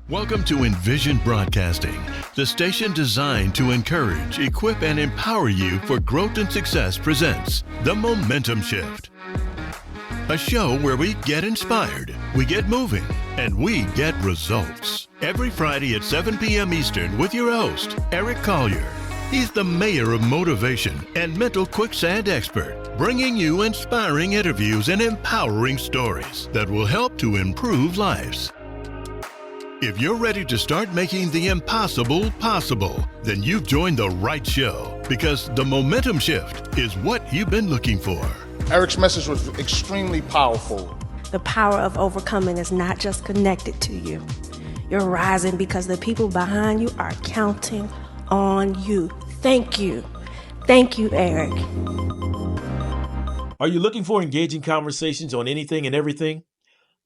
Welcome to Envisioned Broadcasting, the station designed to encourage, equip, and empower you for growth and success presents The Momentum Shift. A show where we get inspired, we get moving, and we get results. Every Friday at 7 p.m. Eastern with your host, Eric Collier. He's the mayor of motivation and mental quicksand expert, bringing you inspiring interviews and empowering stories that will help to improve lives. If you're ready to start making the impossible possible, then you've joined the right show, because the momentum shift is what you've been looking for. Eric's message was extremely powerful. The power of overcoming is not just connected to you. You're rising because the people behind you are counting on you. Thank you. Thank you, Eric. Are you looking for engaging conversations on anything and everything?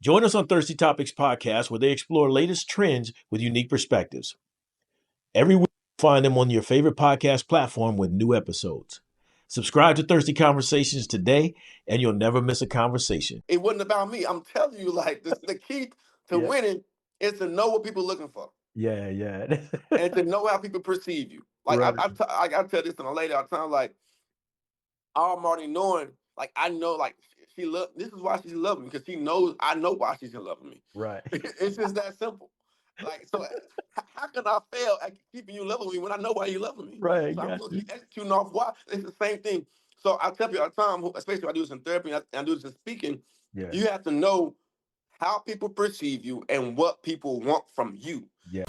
Join us on Thirsty Topics podcast, where they explore latest trends with unique perspectives. Every week, you'll find them on your favorite podcast platform with new episodes. Subscribe to Thirsty Conversations today, and you'll never miss a conversation. It wasn't about me. I'm telling you, like, the key to winning is to know what people are looking for. Yeah. And to know how people perceive you. Like, right. I tell this in a lady all the time, like, I'm already knowing, like, I know, like, this is why she's loving me, because she knows I know why she's in love with me. Right. It's just that simple. Like, so how can I fail at keeping you loving me when I know why you loving me? Right. So I'm going to keep executing off why. It's the same thing. So I tell people all the time, especially when I do this in therapy and I do this in speaking, you have to know how people perceive you and what people want from you. Yeah.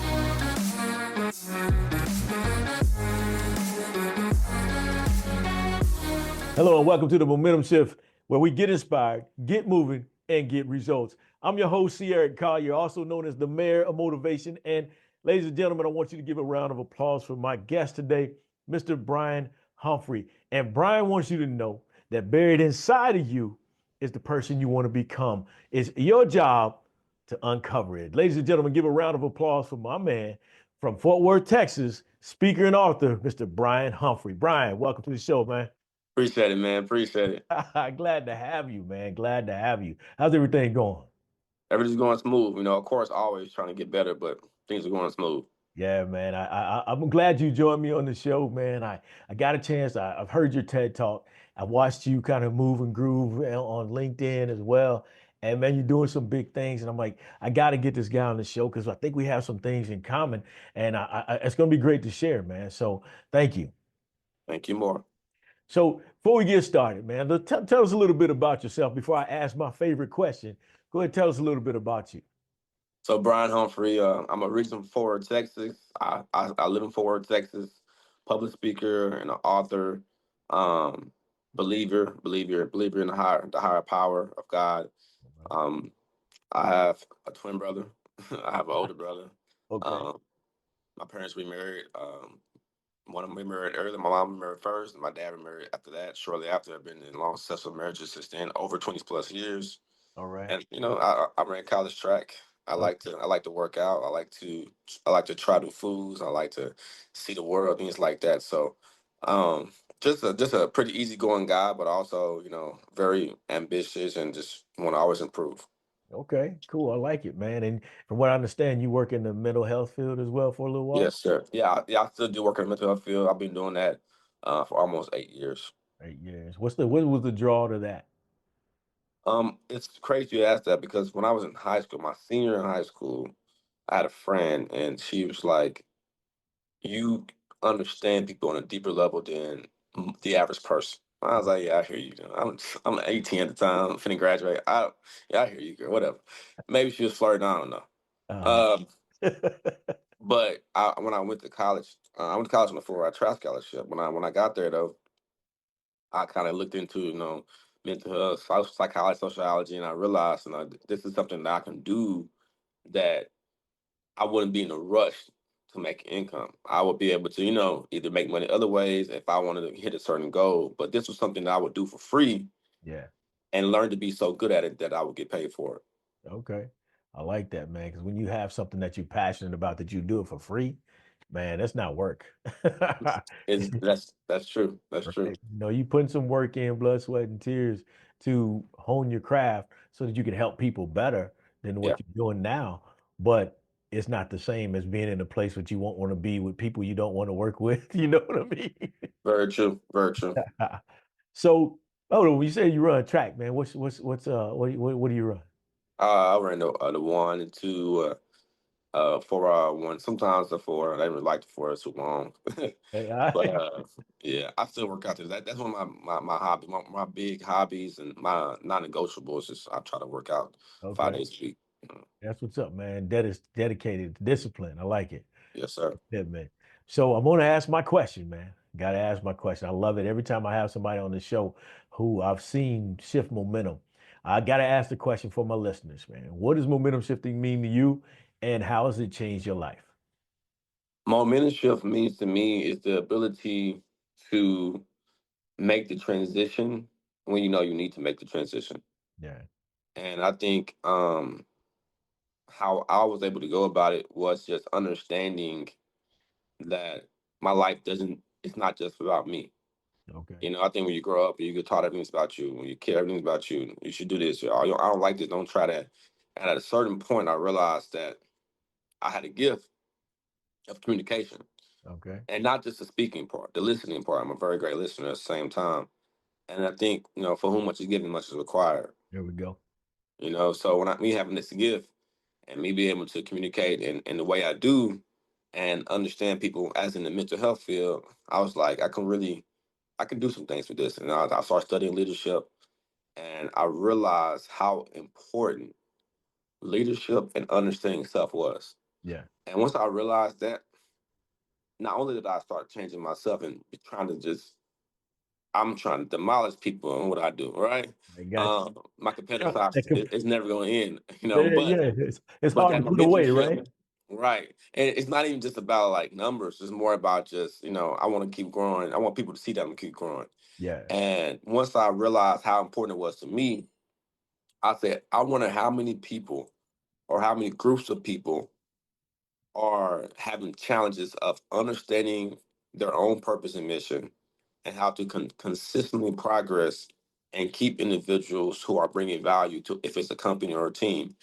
Hello and welcome to the Momentum Shift, where we get inspired, get moving, and get results. I'm your host, Eric Collier, also known as the mayor of motivation. And ladies and gentlemen, I want you to give a round of applause for my guest today, Mr. Bryan Humphrey. And Bryan wants you to know that buried inside of you is the person you want to become. It's your job to uncover it. Ladies and gentlemen, give a round of applause for my man from Fort Worth, Texas, speaker and author, Mr. Bryan Humphrey. Bryan, welcome to the show, man. Appreciate it, man. Appreciate it. Glad to have you, man. Glad to have you. How's everything going? Everything's going smooth. You know, of course, always trying to get better, but things are going smooth. Yeah, man. I'm glad you joined me on the show, man. I got a chance. I've heard your TED Talk. I watched you kind of move and groove on LinkedIn as well. And man, you're doing some big things. And I'm like, I got to get this guy on the show because I think we have some things in common. And it's going to be great to share, man. So thank you. Thank you more. So before we get started, man, tell us a little bit about yourself before I ask my favorite question. Go ahead, tell us a little bit about you. So Bryan Humphrey, I'm originally from Fort Worth, Texas. I live in Fort Worth, Texas. Public speaker and an author, believer in the higher power of God. I have a twin brother. I have an older brother. Okay. My parents remarried. One of them remarried early. My mom remarried first, and my dad remarried after that. Shortly after, I've been in long successful marriages since then, over 20 plus years. All right. And you know, I ran college track. I like to work out. I like to try new foods. I like to see the world, things like that. So, just a pretty easygoing guy, but also, you know, very ambitious and just want to always improve. Okay, cool. I like it, man. And from what I understand, you work in the mental health field as well for a little while? Yes, sir. Yeah, I still do work in the mental health field. I've been doing that for almost 8 years. 8 years. What was the draw to that? It's crazy you asked that, because when I was in high school, my senior in high school, I had a friend, and she was like, "You understand people on a deeper level than the average person." I was like, "Yeah, I hear you. I'm 18 at the time, finna graduate. I hear you, girl. Whatever." Maybe she was flirting. I don't know. Um, but when I went to college, I went to college on a 4-hour track scholarship. When I got there, though, I kind of looked into, you know, mental health, psychology, sociology, and I realized, you know, this is something that I can do, that I wouldn't be in a rush to make income. I would be able to, you know, either make money other ways if I wanted to hit a certain goal. But this was something that I would do for free. Yeah. And learn to be so good at it that I would get paid for it. Okay. I like that, man. Because when you have something that you're passionate about, that you do it for free, man, that's not work. That's true. That's true. You know, you putting some work in, blood, sweat, and tears to hone your craft so that you can help people better than what you're doing now. But it's not the same as being in a place that you won't want to be with people you don't want to work with. You know what I mean? Very true. Very true. So, oh, when you say you run track, man, what do you run? I ran the 1 and 2, 4 hour 1. Sometimes the 4. I didn't really like the 4. It's too long. Hey, But yeah, I still work out there. That's one of my hobby, my big hobbies and my non-negotiables is I try to work out five okay, days a week. Mm. that's what's up, man. That is dedicated discipline. I like it. Yes, sir. Yeah, man. So I'm gonna ask my question, man. Got to ask my question. I love it every time I have somebody on the show who I've seen shift momentum. I got to ask the question for my listeners, man. What does momentum shifting mean to you, and how has it changed your life? Momentum shift means to me is the ability to make the transition when you know you need to make the transition. Yeah. And I think how I was able to go about it was just understanding that my life doesn't it's not just about me. Okay. I think when you grow up, you get taught everything's about you. When you kid, everything's about you. You should do this. I don't like this. Don't try that. And at a certain point, I realized that I had a gift of communication, Okay. and not just the speaking part, the listening part. I'm a very great listener at the same time. And I think for whom much is given, much is required. There we go. So when me having this gift and me being able to communicate in the way I do and understand people as in the mental health field, I was like, I can do some things with this. And I started studying leadership, and I realized how important leadership and understanding self was. Yeah. And once I realized that, not only did I start changing myself and I'm trying to demolish people and what I do, right? I got My competitive side you. is never going to end, Yeah, but yeah. It's but hard to that put momentum away, shift, right? right? And it's not even just about like numbers. It's more about just I want to keep growing. I want people to see that I'm keep growing. Yeah. And once I realized how important it was to me, I said, I wonder how many people or how many groups of people are having challenges of understanding their own purpose and mission and how to consistently progress and keep individuals who are bringing value to if it's a company or a team.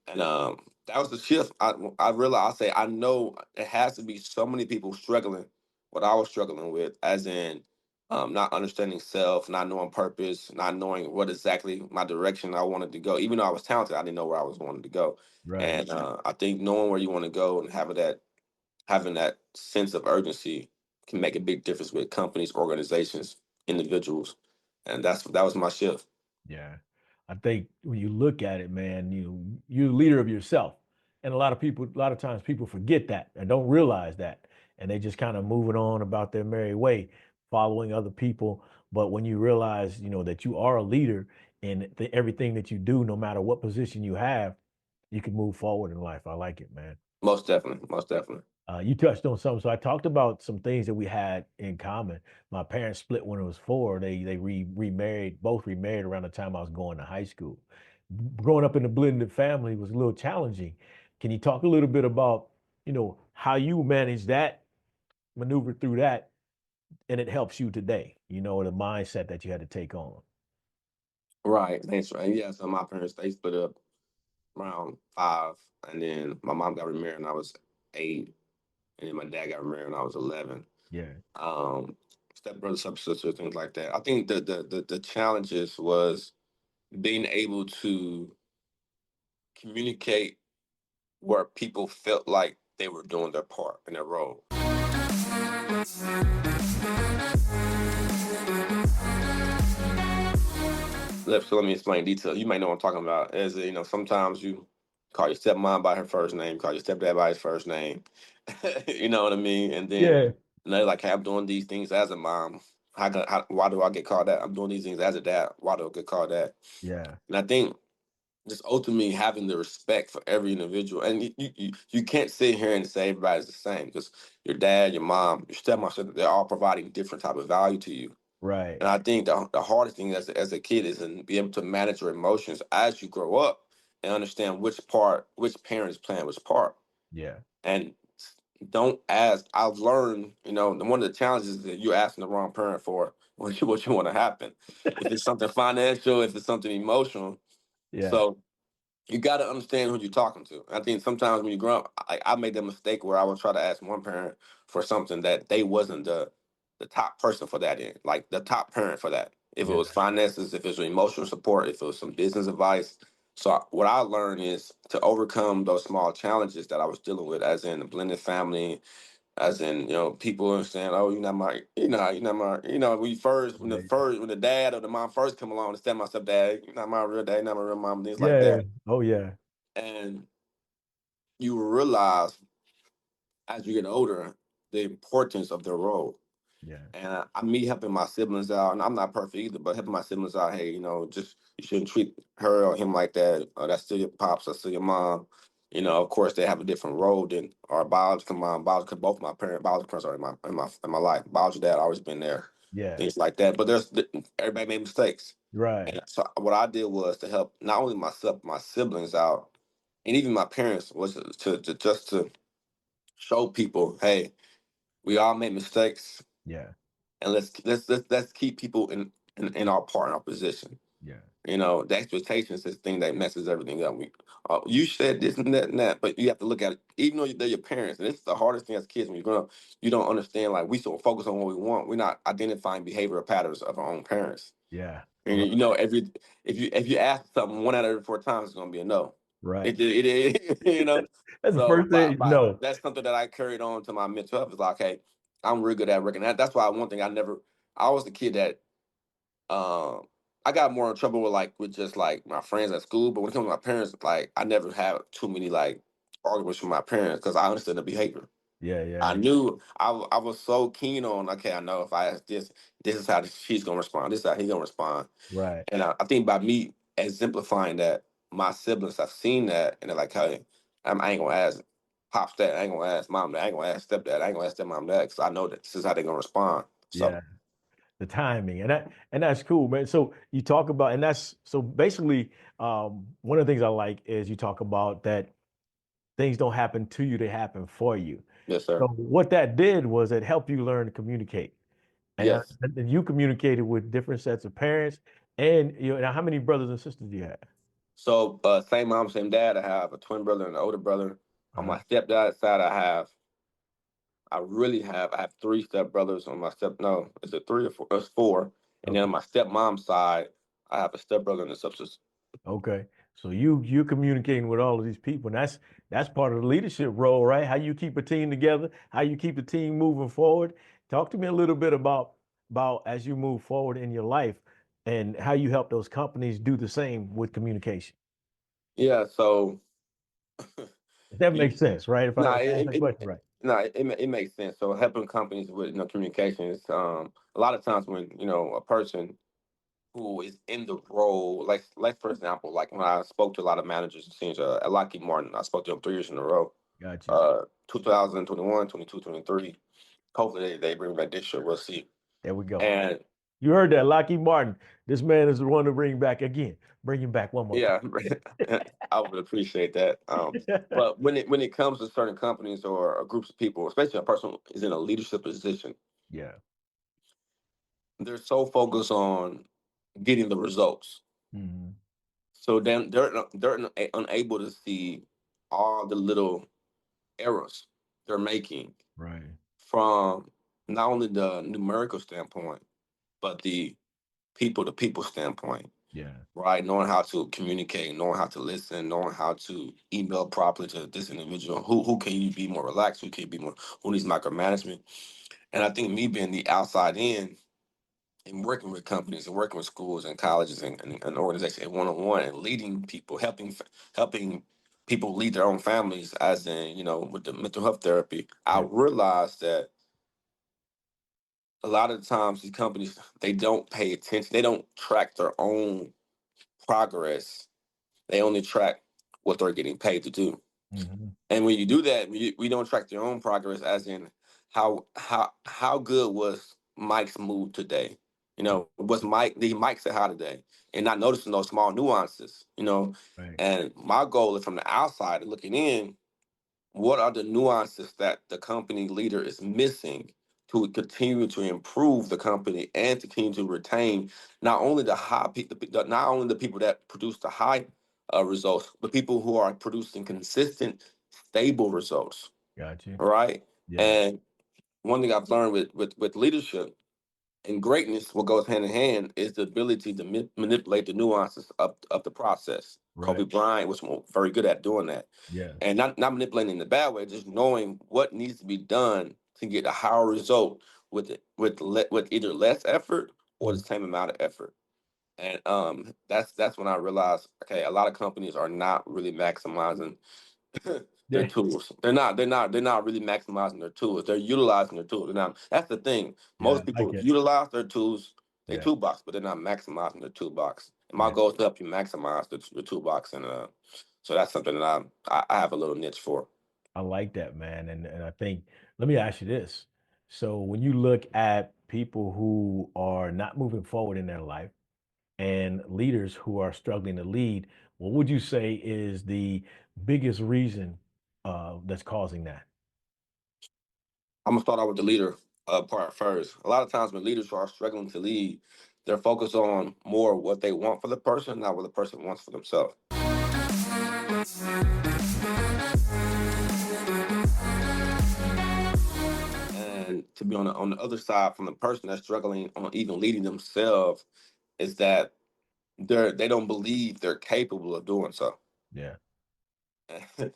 And that was the shift. I realized I know it has to be so many people struggling what I was struggling with, as in not understanding self, not knowing purpose, not knowing what exactly my direction I wanted to go. Even though I was talented, I didn't know where I was wanting to go. Right. And I think knowing where you want to go and having that sense of urgency can make a big difference with companies, organizations, individuals. And that was my shift. Yeah. I think when you look at it, man, you're the leader of yourself. And a lot of times people forget that and don't realize that. And they just kind of moving on about their merry way, following other people. But when you realize, that you are a leader in everything that you do, no matter what position you have, you can move forward in life. I like it, man. Most definitely. Most definitely. You touched on something. So I talked about some things that we had in common. My parents split when I was 4. They remarried, both remarried around the time I was going to high school. Growing up in a blended family was a little challenging. Can you talk a little bit about, how you managed that, maneuver through that, and it helps you today, the mindset that you had to take on? Right. That's right. Yeah. So my parents, they split up around 5, and then my mom got remarried when I was 8, and then my dad got remarried when I was 11. Yeah. Um, Step brother, step sister, things like that. I think the challenges was being able to communicate where people felt like they were doing their part in their role. So let me explain detail. You might know what I'm talking about. As sometimes you call your stepmom by her first name, call your stepdad by his first name. You know what I mean? And then Yeah. they're like, hey, I'm doing these things as a mom. Why do I get called that? I'm doing these things as a dad. Why do I get called that? Yeah. And I think just ultimately having the respect for every individual. And you can't sit here and say everybody's the same, because your dad, your mom, your stepmom, they're all providing different type of value to you. Right. And I think the hardest thing as a kid is to be able to manage your emotions as you grow up and understand which parent is playing which part. Yeah. And don't ask. I've learned, one of the challenges is that you're asking the wrong parent for what you want to happen. If it's something financial, if it's something emotional. Yeah. So you got to understand who you're talking to. I think sometimes when you grow up, I made that mistake where I would try to ask one parent for something that they wasn't the top person for that in, like the top parent for that. If it Yeah. was finances, if it was emotional support, if it was some business advice. So what I learned is to overcome those small challenges that I was dealing with, as in a blended family, as in, people saying, "Oh, you're not my, you're not my," Yeah. when the dad or the mom first come along and tell myself, "Dad, you're not my real dad, you're not my real mom," things like Yeah. that. Oh yeah. And you realize as you get older the importance of their role. Yeah. And me helping my siblings out, and I'm not perfect either, but helping my siblings out. Hey, just you shouldn't treat her or him like that. That's still your pops. That's still your mom. Of course, they have a different role than our biological mom. Biological, both my biological parents are in my life. Biological dad always been there. Yeah. Things like that. But everybody made mistakes, Right. and so what I did was to help not only myself, my siblings out, and even my parents was to just to show people, hey, we all make mistakes, Yeah. and let's keep people in our part, in our position. Yeah. The expectations is the thing that messes everything up. You said this and that, but you have to look at it, even though they're your parents. And it's the hardest thing as kids when you're growing up. You don't understand, like, we so focus on what we want. We're not identifying behavioral patterns of our own parents. Yeah. And Right. if you ask something 1 out of every 4 times, it's gonna be a no. Right. It That's the So first thing. No. that's something that I carried on to my mental health. Is like, hey, I'm real good at recognizing. That's why one thing I was the kid that um I got more in trouble with just like my friends at school, but when it comes to my parents, like I never had too many like arguments with my parents because I understood the behavior. Yeah. I Yeah. knew I was so keen on, okay, I know if I ask this is how she's gonna respond, this is how he's gonna respond. Right. And I think by me exemplifying that, my siblings have seen that, and they're like, hey, I ain't gonna ask pops that, I ain't gonna ask mom that, I ain't gonna ask stepdad, I ain't gonna ask stepmom that, because I know that this is how they're gonna respond. Yeah. So The timing and that's cool, man. So you talk about and that's so basically one of the things I like is you talk about that things don't happen to you, they happen for you. yes, So sir. what that did was it helped you learn to communicate. Yes. And you communicated with different sets of parents. And now how many brothers and sisters do you have? So same mom, same dad. I have a twin brother and an older brother. On Uh-huh. my stepdad's side, I have 3 stepbrothers. On my no, is it 3 or 4? It's 4. And then Okay. on my stepmom's side, I have a stepbrother and a stepsister. Okay. So you're communicating with all of these people, and that's part of the leadership role, right? How you keep a team together, how you keep the team moving forward. Talk to me a little bit about as you move forward in your life and how you help those companies do the same with communication. Yeah. So If that you, makes sense, right? nah, If I ask it, that it, question right. it makes sense. So helping companies with communications. A lot of times when a person who is in the role, like for example, like when I spoke to a lot of managers and seniors at Lockheed Martin, I spoke to them 3 years in a row. Got you. 2021, 22, 23. Hopefully they bring back this year. We'll see. There we go. And You heard that, Lockheed Martin. This man is the one to bring back again. Bring him back one more yeah, time. I would appreciate that. But when it comes to certain companies or groups of people, especially a person who is in a leadership position, Yeah. they're so focused on getting the results. Hmm. So then they're unable to see all the little errors they're making Right. from not only the numerical standpoint, but the people to people standpoint, Yeah. right? Knowing how to communicate, knowing how to listen, knowing how to email properly to this individual. Who can you be more relaxed? Who can you be more? Who needs micromanagement? And I think me being the outside in and working with companies and working with schools and colleges and organizations one on one and leading people, helping people lead their own families, as in with the mental health therapy, I Yeah. realized that a lot of the times these companies, they don't pay attention. They don't track their own progress. They only track what they're getting paid to do. Hmm. And when you do that, we don't track their own progress, as in how good was Mike's move today. Was did Mike say hi today? And not noticing those small nuances. Right. And my goal is from the outside looking in, what are the nuances that the company leader is missing to continue to improve the company and to continue to retain not only the not only the people that produce the high results, but people who are producing consistent, stable results, Got you. right? Yeah. And one thing I've learned with leadership and greatness, what goes hand in hand, is the ability to manipulate the nuances of the process. Kobe Right. Bryant was very good at doing that, Yeah. and not manipulating in the bad way, just knowing what needs to be done to get a higher result with either less effort or the Mm. same amount of effort. And that's when I realized, okay, a lot of companies are not really maximizing their Yeah. tools. They're not really maximizing their tools. They're utilizing their tools. Now that's the thing. Yeah. Most I like people it. utilize their tools, their Yeah. toolbox, but they're not maximizing their toolbox. And my Yeah. goal is to help you maximize the toolbox, and so that's something that I have a little niche for. I like that, man. And I think, let me ask you this. So when you look at people who are not moving forward in their life and leaders who are struggling to lead, what would you say is the biggest reason that's causing that? I'm gonna start out with the leader part first. A lot of times when leaders are struggling to lead, they're focused on more what they want for the person, not what the person wants for themselves. And to be on the other side from the person that's struggling on even leading themselves, is that they don't believe they're capable of doing so. Yeah.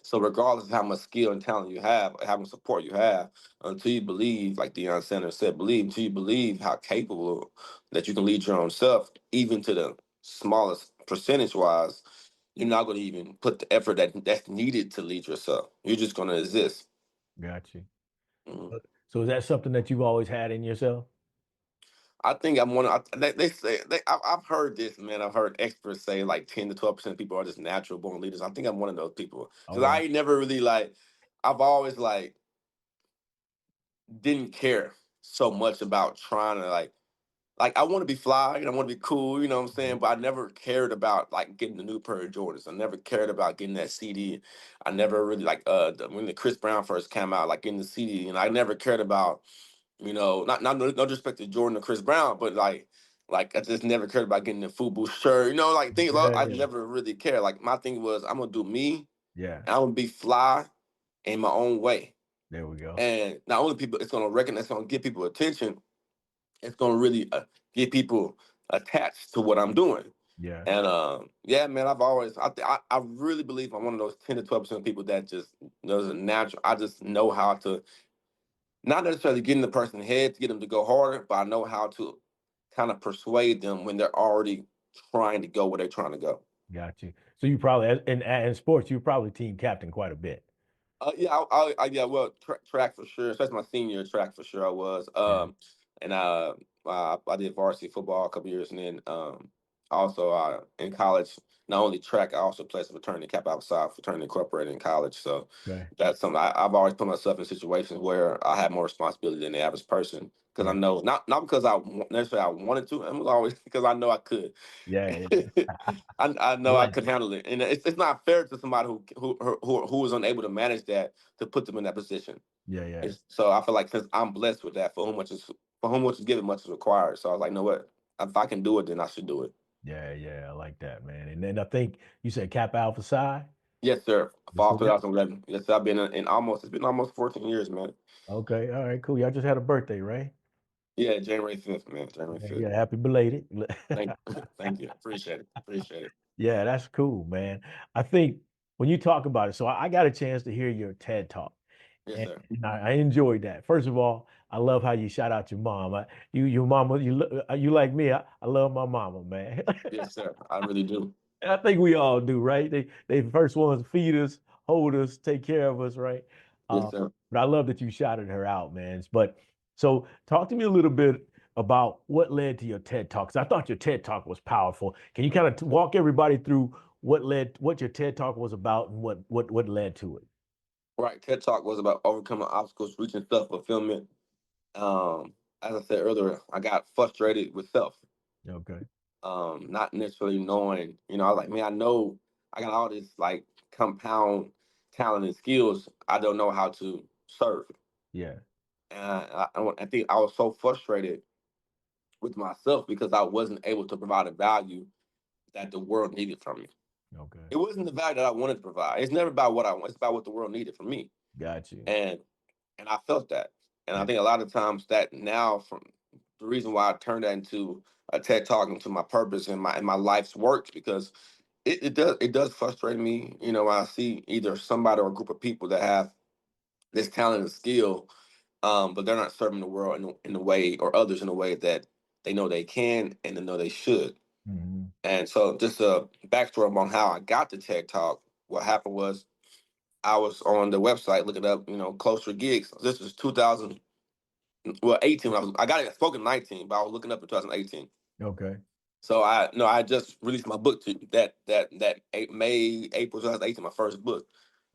So regardless of how much skill and talent you have, or how much support you have, until you believe, like Deion Sanders said, believe until you believe how capable that you can lead your own self, even to the smallest percentage wise, you're not going to even put the effort that's needed to lead yourself. You're just going to exist. Got you. Mhm. So is that something that you've always had in yourself? I think I'm one. They say I've heard this, man. I've heard experts say like 10 to 12% of people are just natural born leaders. I think I'm one of those people All because right. I ain't never really like. I've always like didn't care so much about trying to like I want to be fly and I want to be cool, you know what I'm Mhm. saying? But I never cared about like getting the new pair of Jordans. I never cared about getting that CD. I never really like when the Chris Brown first came out, like getting the CD, and I never cared about, not no disrespect to Jordan or Chris Brown, but like I just never cared about getting the FUBU shirt, like things Yeah, I yeah. never really cared. Like my thing was I'm gonna do me Yeah. and I'm gonna be fly in my own way. There we go. And not only people, it's gonna recognize, it's gonna get people attention, it's going to really get people attached to what I'm doing. Yeah. And yeah, man, I really believe I'm one of those 10 to 12% of people that just knows a natural. I just know how to not necessarily get in the person's head to get them to go harder, but I know how to kind of persuade them when they're already trying to go where they're trying to go. Got you. So you probably in sports, you probably team captain quite a bit. Yeah, yeah, well, track for sure, especially my senior track for sure. I was, Yeah. and I did varsity football a couple years, and then also in college, not only track, I also played some fraternity, Kappa Alpha Psi fraternity incorporated in college. So Okay. that's something I've always put myself in situations where I have more responsibility than the average person because I Yeah. know not because necessarily I wanted to, it was always because I know I could. Yeah. Yeah. I I know I like could it. handle it, and it's not fair to somebody who was unable to manage that to put them in that position. Yeah. Yeah. So I feel like since I'm blessed with that, for whom much is given, much is required. So I was like, you know what? If I can do it, then I should do it. Yeah. Yeah. I like that, man. And then I think you said Kappa Alpha Psi. Yes, sir. Yes, Fall sir. 2011. Yes, sir. I've been in almost. It's been almost 14 years, man. Okay. All right. Cool. Y'all just had a birthday, right? Yeah, January 5th, man. January Yeah. 5th. Yeah. Happy belated. Thank you. Appreciate it. Appreciate it. Yeah, that's cool, man. I think when you talk about it, so I got a chance to hear your TED talk, Yes, and sir. I enjoyed that. First of all, I love how you shout out your mom. Your mama, you like me. I love my mama, man. Yes, sir. I really do. And I think we all do, right? They the first ones to feed us, hold us, take care of us, right? Yes, Uh, sir. but I love that you shouted her out, man. But so talk to me a little bit about what led to your TED talk. 'Cause I thought your TED talk was powerful. Can you kind of walk everybody through what your TED talk was about and what led to it? Right. TED Talk was about overcoming obstacles, reaching self fulfillment. As I said earlier, I got frustrated with self. Okay. Not necessarily knowing, I was like, man, I know I got all this like compound talent and skills. I don't know how to serve. Yeah. And I think I was so frustrated with myself because I wasn't able to provide a value that the world needed from me. Okay. It wasn't the value that I wanted to provide. It's never about what I want. It's about what the world needed from me. Got you. And I felt that. And I Yeah. think a lot of times that now from the reason why I turned that into a TED talk, into my purpose and my life's work, because it does frustrate me, you know, when I see either somebody or a group of people that have this talent and skill, but they're not serving the world in a way, or others in a way that they know they can and they know they should. Hmm. And so, just a backstory on how I got to TED Talk. What happened was I was on the website looking up, you know, closer gigs. This was 2000, well, 18. I got it spoken 19, but I was looking up in 2018. Okay. So I just released my book to May, April 2018, my first book.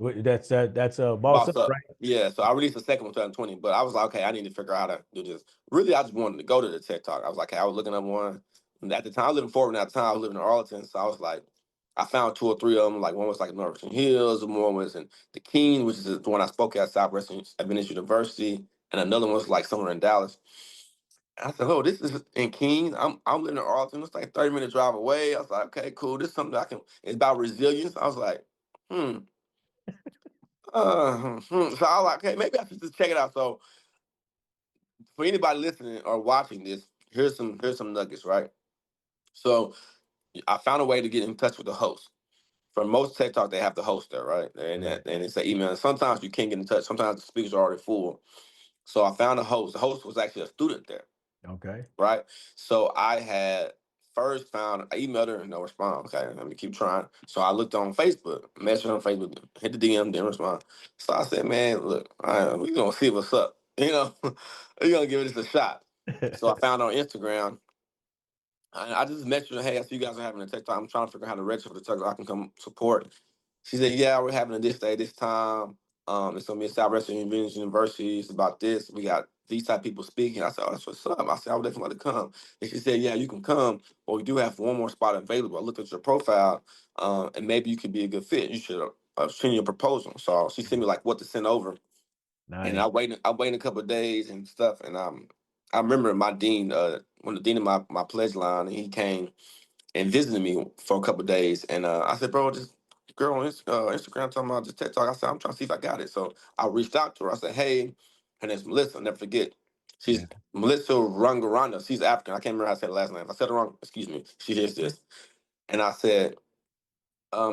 That's boss Boss up, Up. right? Yeah, so I released the second one in 2020, but I was like, okay, I need to figure out how to do this. Really, I just wanted to go to the TED Talk. I was like, hey, I was looking up one. And at the time, I lived in Fort Worth. At the time, I was living in Arlington. So I was like, I found two or three of them. Like one was like Northern Hills, one was in the Keene, which is the one I spoke at Southwestern Adventist University, and another one was like somewhere in Dallas. And I said, oh, this is in Keene. I'm living in Arlington. It's like 30-minute drive away. I was like, okay, cool. This is something I can. It's about resilience. I was like, hmm. So I was like, okay, maybe I should just check it out. So for anybody listening or watching this, here's some nuggets, right? So I found a way to get in touch with the host. For most TED Talk, they have the host there, right? Right. And it's an email. And sometimes you can't get in touch. Sometimes the speakers are already full. So I found a host. The host was actually a student there, Okay. right? So I had first found, I emailed her and no response. Okay, let me keep trying. So I looked on Facebook, messaged her on Facebook, hit the DM, didn't respond. So I said, man, look, we gonna see what's up. You know, we're gonna give this a shot. So I found her on Instagram. I just messaged her, hey, I see you guys are having a tech talk. I'm trying to figure out how to register for the tech talk. I can come support. She said, yeah, we're having it this day, this time. It's gonna be at Southwestern University. It's about this. We got these type of people speaking. I said, oh, that's what's up. I said, I would definitely like to come. And she said, yeah, you can come, but we do have one more spot available. I looked at your profile, and maybe you could be a good fit. You should send your proposal. So she sent me like what to send over, and Nice. I waited a couple of days and stuff. And I remember my dean, when the dean of my pledge line, he came and visited me for a couple of days. And I said, bro, this girl on Instagram talking about this TED Talk. I said, I'm trying to see if I got it. So I reached out to her. I said, hey, her name's Melissa. I'll never forget. Yeah. She's Melissa Rangaranda. She's African. I can't remember how I said her last name. If I said it wrong, excuse me. She hears this. And I said,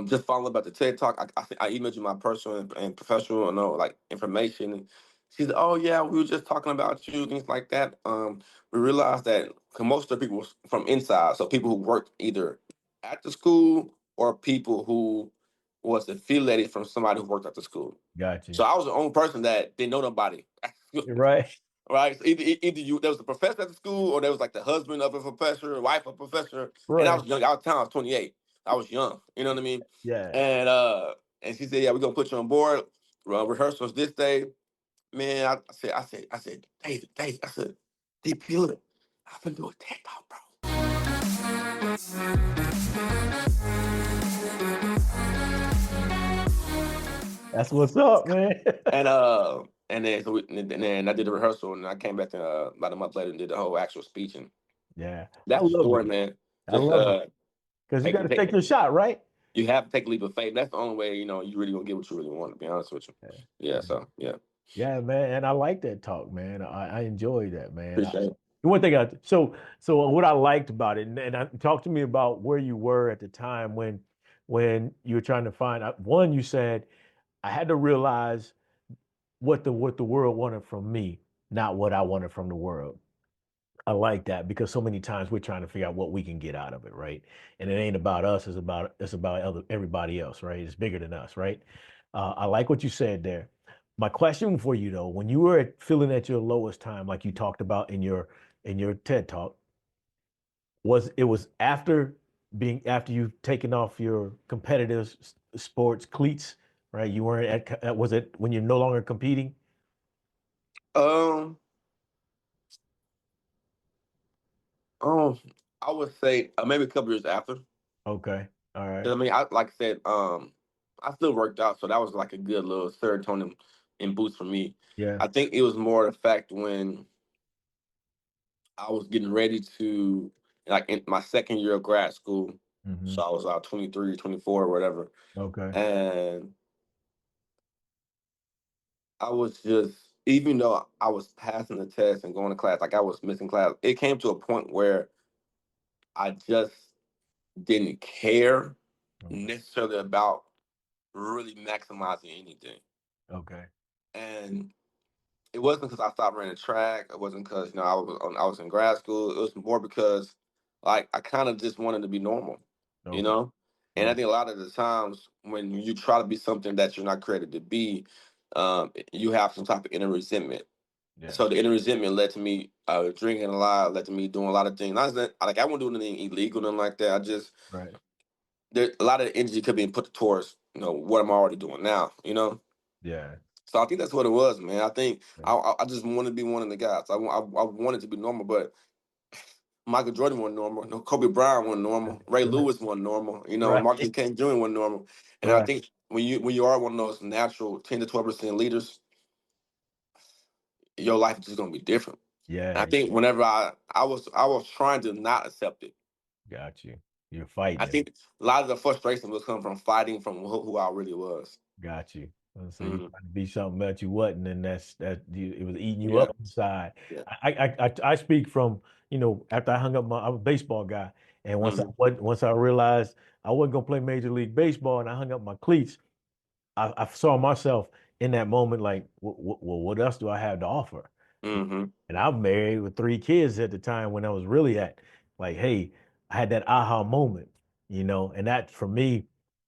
just following about the TED Talk, I emailed you my personal and professional, like information. She said, "Oh yeah, we were just talking about you, things like that." We realized that 'cause most of the people was from inside, so people who worked either at the school or people who was affiliated from somebody who worked at the school. Got So you. I was the only person that didn't know nobody. You're right. Right? So either you there was a professor at the school, or there was like the husband of a professor, or wife of a professor. And I Right. was young. I was 28. I was young. You know what I mean? Yeah. And she said, "Yeah, we're gonna put you on board. Rehearsals this day." Man, I said, David. I said, deep feeling. I've been doing TED Talk, bro. That's what's up, man. And then and then I did the rehearsal, and I came back about a month later and did the whole actual speech. And Yeah. I that's the love it. story, man. I Just love it. Because you got take to take take your shot, right? you have to take a leap of faith. That's the only way, you really gonna get what you really want, to be honest with you. Yeah. Yeah, so yeah. Yeah, man. And I like that talk, man. I enjoy that, man. Appreciate it. The one thing so what I liked about it, and talk to me about where you were at the time when you were trying to find out. One, you said I had to realize what the world wanted from me, not what I wanted from the world. I like that because so many times we're trying to figure out what we can get out of it, right? And it ain't about us; it's about everybody else, right? It's bigger than us, right? I like what you said there. My question for you though, when you were feeling at your lowest time, like you talked about in your TED talk, was after you've taken off your competitive sports cleats, right? You weren't was it when you're no longer competing? Um, um, I would say maybe a couple years after. Okay, all 'Cause, right, I mean, I like I said, I still worked out, so that was like a good little serotonin and boost for me. yeah, I think it was more the fact when I was getting ready to, like, in my second year of grad school. Mm-hmm. So I was 23, 24, or whatever. Okay. And I was just, even though I was passing the test and going to class, like I was missing class, it came to a point where I just didn't care Okay. necessarily about really maximizing anything. Okay. And it wasn't because I stopped running track. It wasn't because I was in grad school. It was more because like I kind of just wanted to be normal, you Okay. know. And I Yeah. think a lot of the times when you try to be something that you're not created to be, you have some type of inner resentment. Yeah. So the inner resentment led to me drinking a lot, led to me doing a lot of things. Not that like I wouldn't do anything illegal, nothing like that. I just Right. there a lot of energy could be put towards what I'm already doing now, you know. Yeah. So I think that's what it was, man. I think Yeah. I just wanted to be one of the guys. I wanted to be normal, but Michael Jordan wasn't normal. No, Kobe Bryant wasn't normal. Ray Right. Lewis wasn't normal. Right. Martin King Jr. wasn't normal. And I Right. think when you are one of those natural 10 to 12% leaders, your life is just gonna be different. And Yeah. I think whenever I was trying to not accept it. Got you. You're I fighting it. think a lot of the frustration was coming from fighting from who I really was. Got you. So you Mhm. trying to be something that you wasn't, and it was eating you Yeah, up inside. yeah. I speak from, after I hung up I was a baseball guy, and Hmm. once I realized I wasn't gonna play Major League Baseball, and I hung up my cleats, I saw myself in that moment like, well, what else do I have to offer? Hmm. And I'm married with 3 kids at the time when I was really at like, hey, I had that aha moment, and that for me,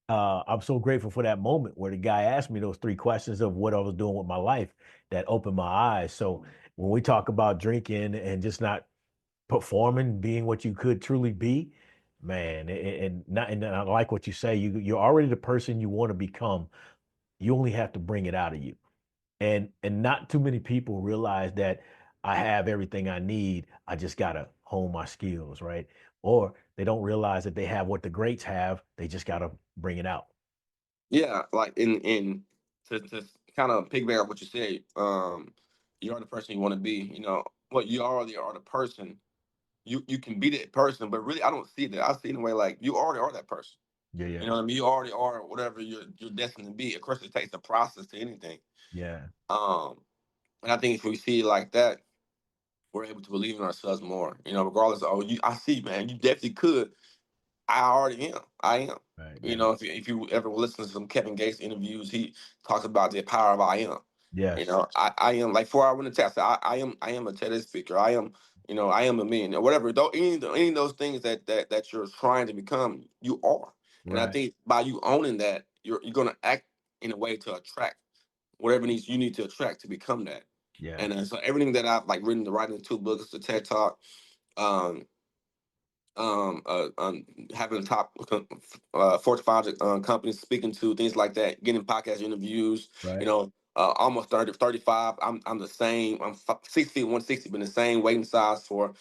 I'm so grateful for that moment where the guy asked me those 3 questions of what I was doing with my life that opened my eyes. So when we talk about drinking and just not performing, being what you could truly be, man, and I like what you say, you're already the person you want to become. You only have to bring it out of you. And not too many people realize that I have everything I need. I just gotta hone my skills, right? Or they don't realize that they have what the greats have. They just gotta bring it out. Yeah, like in to kind of piggyback off what you said, you are the person you want to be. What you already are the person. You can be that person, but really I don't see that. I see it in a way like you already are that person. Yeah, You yeah, know what I mean? You already are whatever you're destined to be. Of course, it takes a process to anything. yeah, Um, and I think if we see it like that, we're able to believe in ourselves more. Regardless of I see, man, you definitely could. I already am. I am. right, yeah, If you ever listen to some Kevin Gates interviews, he talks about the power of I am. yes, I am like before I went to test. I am a TEDx speaker. I am a millionaire. Whatever. Though any of those things that you're trying to become, you are. And I right, think by you owning that, you're gonna act in a way to attract whatever needs you need to attract to become that. yeah, And so everything that I've like written, the writing the 2 books, the TED Talk, um, having the top Fortune 500 companies speaking to things like that, getting podcast interviews. right, Almost 30, 35. I'm the same. I'm 6 feet 160, been the same weight and size for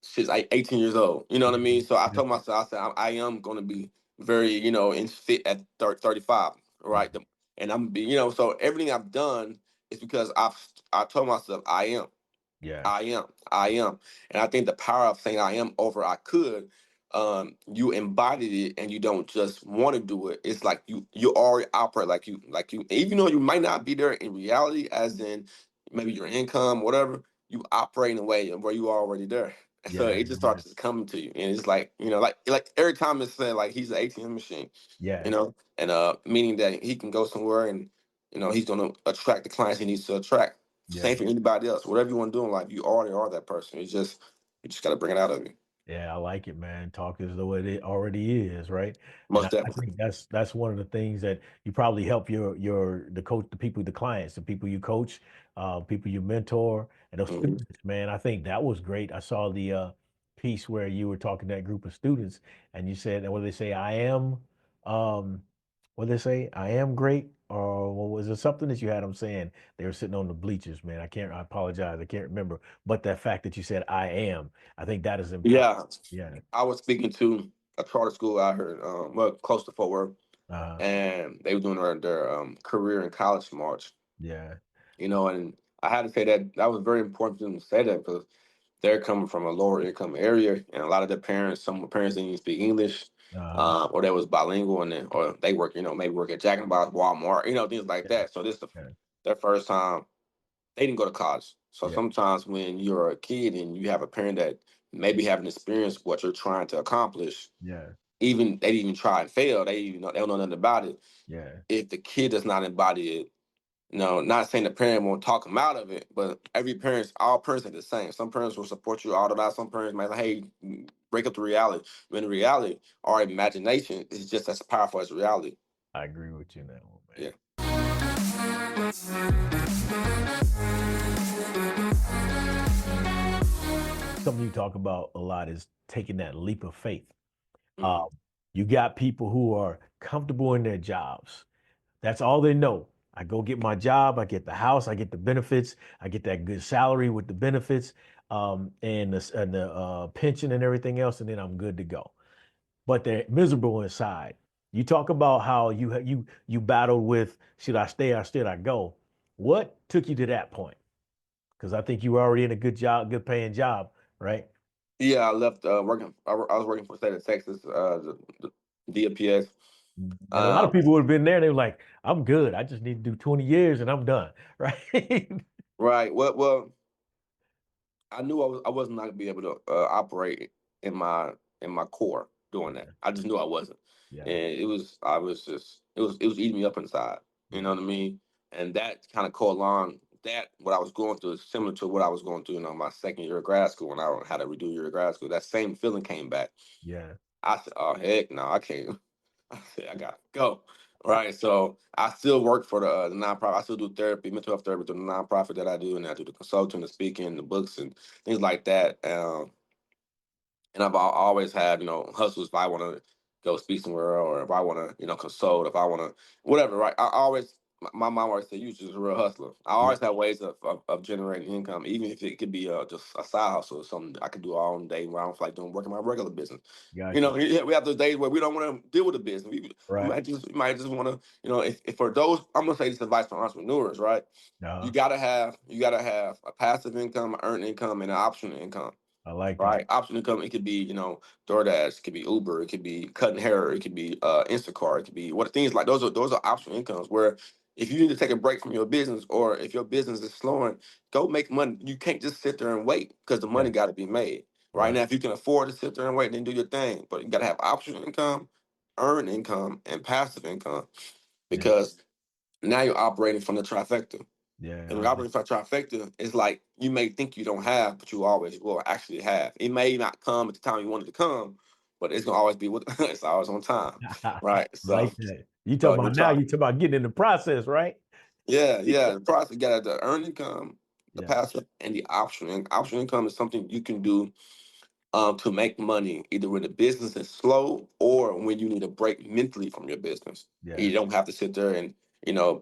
since like 18 years old. You know what I mean? So I yeah, told myself, I said I am going to be very in fit at 35, yeah, right? And I'm be so everything I've done is because I told myself I am. yeah, I am. I am. And I think the power of saying I am over I could, you embodied it and you don't just want to do it. It's like you already operate like you even though you might not be there in reality, as in maybe your income, whatever, you operate in a way where you are already there. So yeah, it just starts coming to you. And it's like, like every time it's said like he's an ATM machine, yeah, and meaning that he can go somewhere and he's gonna attract the clients he needs to attract. yeah. Same for anybody else. Whatever you want to do in life, you already are that person. You just got to bring it out of you. Yeah, I like it, man. Talk as though it already is, right? And Most I definitely. think that's one of the things that you probably help the coach, the people, the clients, the people you coach, people you mentor, and those Hmm. students, man. I think that was great. I saw the piece where you were talking to that group of students, and you said, what they say, I am, um, what they say, I am great, or what was it something that you had them saying? They were sitting on the bleachers, man. I apologize, I can't remember, but that fact that you said I am. I think that is empowering. Yeah, Yeah. I was speaking to a charter school out here, well, close to Fort Worth, Uh, and they were doing their career and college march. yeah. And I had to say that was very important for them to say that because they're coming from a lower income area, and a lot of their parents, some of the parents didn't even speak English. or they was bilingual, and then or they work, maybe work at Jack in the Box, Walmart, things like Yeah. that. So this Yeah. their first time. They didn't go to college. So Yeah. sometimes when you're a kid and you have a parent that maybe haven't experienced what you're trying to accomplish, Yeah. even they didn't even try and fail. They don't know nothing about it. Yeah. If the kid does not embody it, not saying the parent won't talk them out of it, but all parents are the same. Some parents will support you all the time. Some parents might say, "Hey, break up the reality." When in reality, our imagination is just as powerful as reality. I agree with you on that one, man. Yeah. Something you talk about a lot is taking that leap of faith. Uh, Mhm. you got people who are comfortable in their jobs. That's all they know. I go get my job, I get the house, I get the benefits, I get that good salary with the benefits, and the pension and everything else, and then I'm good to go. But they're miserable inside. You talk about how you battled with should I stay or should I go? What took you to that point? Because I think you were already in a good job, good paying job, right? Yeah, I left working. I was working for the state of Texas, the DPS. And a lot of Um, people would have been there. They were like, "I'm good. I just need to do 20 years and I'm done." Right? right. Well, I knew I was not gonna be able to operate in my core doing that. I just knew I wasn't, Yeah. and I was just it was eating me up inside. You Yeah. know what I mean? And that kind of co-along that what I was going through is similar to what I was going through in my second year of grad school when I had to redo year of grad school. That same feeling came back. Yeah. I said, "Oh heck no, I can't." I said, "I gotta go." Right. So I still work for the nonprofit. I still do therapy, mental health therapy through the nonprofit that I do, and I do the consulting, the speaking, the books, and things like that. And I've always had, hustles if I want to go speak somewhere or if I want to, consult, if I want to, whatever, right? I always, my mom always said, you just a real hustler. I Yeah. always have ways of generating income, even if it could be just a side hustle or something I could do all day where I don't feel like doing work in my regular business. Gotcha. Yeah, we have those days where we don't want to deal with the business. We Right. might just want to, if for those, I'm gonna say this advice for entrepreneurs, right? You Uh, gotta have a passive income, earned income, and an optional income. I like that. Right, option income. It could be, DoorDash. It could be Uber. It could be cutting hair. It could be Instacart. It could be what things like those are optional incomes. Where if you need to take a break from your business, or if your business is slowing, go make money. You can't just sit there and wait because the Yeah. money got to be made. Right Right. now, if you can afford to sit there and wait, then do your thing. But you got to have optional income, earned income, and passive income Yeah. because now you're operating from the trifecta. Yeah. And Robert trifecta is like you may think you don't have, but you always will actually have. It may not come at the time you wanted to come, but it's gonna always be with it's always on time, I right? So, like that. You talk so you're about now, trying, you talk about getting in the process, right? yeah. The process you got the earned income, the Yeah. passive, and the optional. And optional income is something you can do to make money either when the business is slow or when you need a break mentally from your business. And Yeah. you don't have to sit there and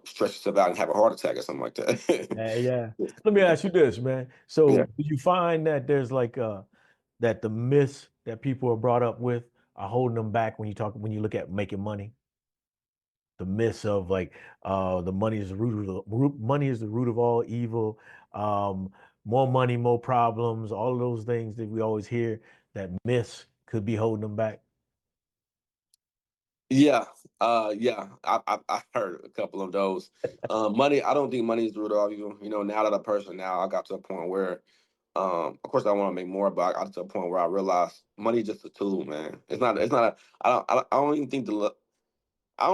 stress yourself out and have a heart attack or something like that. Yeah. Yeah. Let me ask you this, man. So Yeah. do you find that there's like that the myths that people are brought up with are holding them back when you look at making money? The myths of like the money is the money is the root of all evil, um more money, more problems, all of those things that we always hear, that myths could be holding them back. Yeah, yeah, I heard a couple of those. Money, I don't think money is the root of all evil. Now that a person now, I got to a point where, of course, I want to make more, but I got to a point where I realized money is just a tool, man. It's not. It's not a. I don't even think I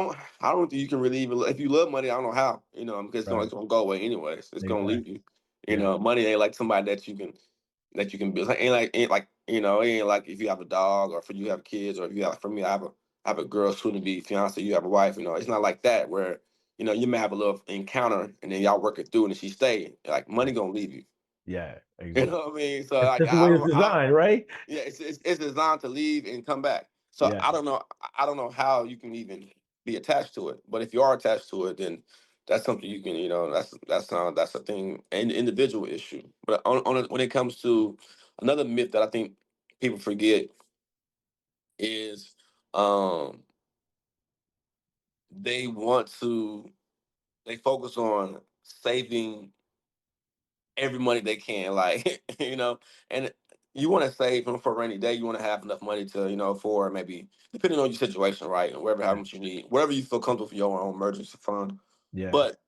don't think you can really even. If you love money, I don't know how. Because Right. it's gonna go away anyways. It's gonna Exactly. leave you. Yeah. Money ain't like somebody that you can build. Ain't like it ain't like if you have a dog or if you have kids or if you have for me I have a girl soon to be fiance, you have a wife, it's not like that where you may have a little encounter and then y'all work it through and then she stay. Like money gonna leave you. Yeah, You exactly. know what I mean? So like That's the I way it's don't designed, right? yeah, it's designed to leave and come back. So Yeah. I don't know how you can even be attached to it. But if you are attached to it, then that's something you can, that's a thing, an individual issue. But when it comes to another myth that I think people forget is um they want to they focus on saving every money they can, like and you want to save for a rainy day. You want to have enough money to, for maybe, depending on your situation, right? And wherever, how Right. much you need, wherever you feel comfortable for your own emergency fund. Yeah. But